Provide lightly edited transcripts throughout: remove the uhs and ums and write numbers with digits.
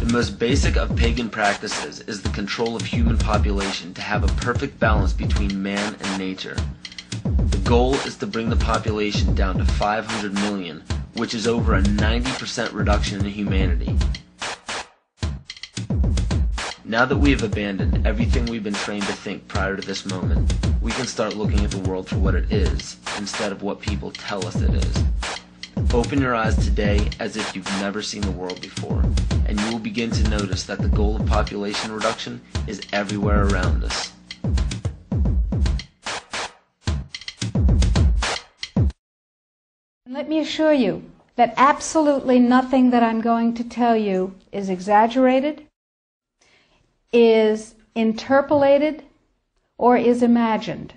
The most basic of pagan practices is the control of human population to have a perfect balance between man and nature. The goal is to bring the population down to 500 million, which is over a 90% reduction in humanity. Now that we have abandoned everything we've been trained to think prior to this moment, we can start looking at the world for what it is, instead of what people tell us it is. Open your eyes today as if you've never seen the world before, and you will begin to notice that the goal of population reduction is everywhere around us. Let me assure you that absolutely nothing that I'm going to tell you is exaggerated, is interpolated, or is imagined.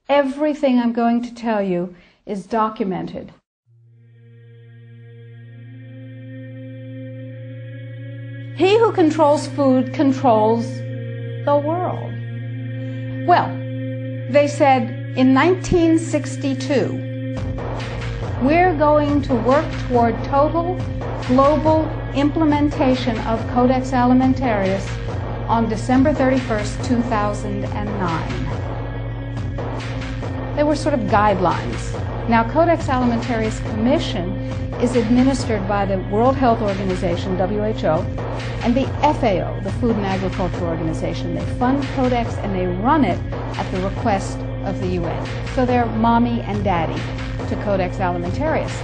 Everything I'm going to tell you is documented. He who controls food controls the world. Well, they said in 1962, we're going to work toward total global implementation of Codex Alimentarius on December 31st, 2009. They were sort of guidelines. Now, Codex Alimentarius Commission is administered by the World Health Organization, WHO, and the FAO, the Food and Agriculture Organization. They fund Codex and they run it at the request of the UN. So they're mommy and daddy to Codex Alimentarius.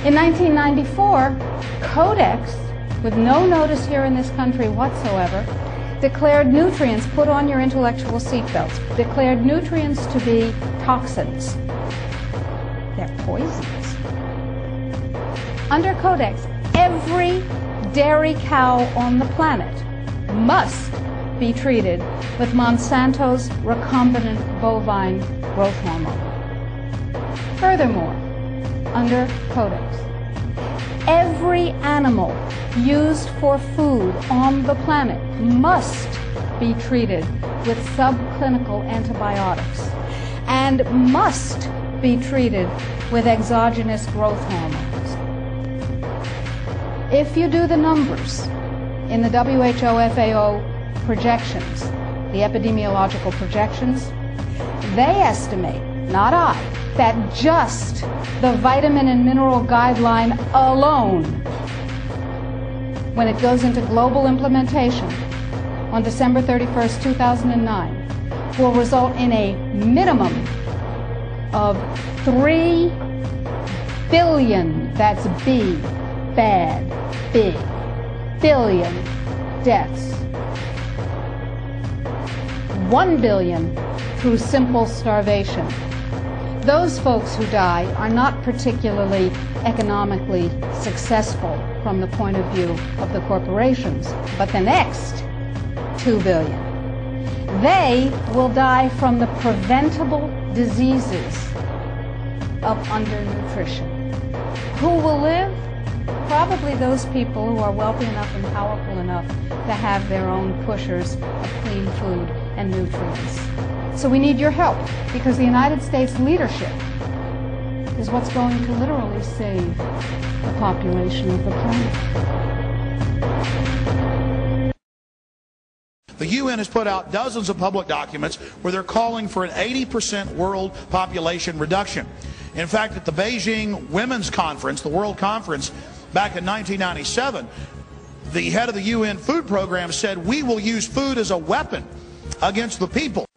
In 1994, Codex, with no notice here in this country whatsoever, declared nutrients, put on your intellectual seatbelts, declared nutrients to be toxins. They're poisons. Under Codex, every dairy cow on the planet must be treated with Monsanto's recombinant bovine growth hormone. Furthermore, under Codex, every animal used for food on the planet must be treated with subclinical antibiotics and must be treated with exogenous growth hormones. If you do the numbers in the WHO-FAO projections, the epidemiological projections, they estimate, not I, that just the vitamin and mineral guideline alone, when it goes into global implementation on December 31st, 2009, will result in a minimum of 3 billion, that's B, bad, big, billion deaths. 1 billion through simple starvation. Those folks who die are not particularly economically successful from the point of view of the corporations, but the next 2 billion. They will die from the preventable diseases of undernutrition. Who will live? Probably those people who are wealthy enough and powerful enough to have their own pushers of clean food and nutrients. So we need your help, because the United States leadership is what's going to literally save the population of the planet. The UN has put out dozens of public documents where they're calling for an 80% world population reduction. In fact, at the Beijing Women's Conference, the World Conference, back in 1997, the head of the UN Food Program said, "We will use food as a weapon against the people."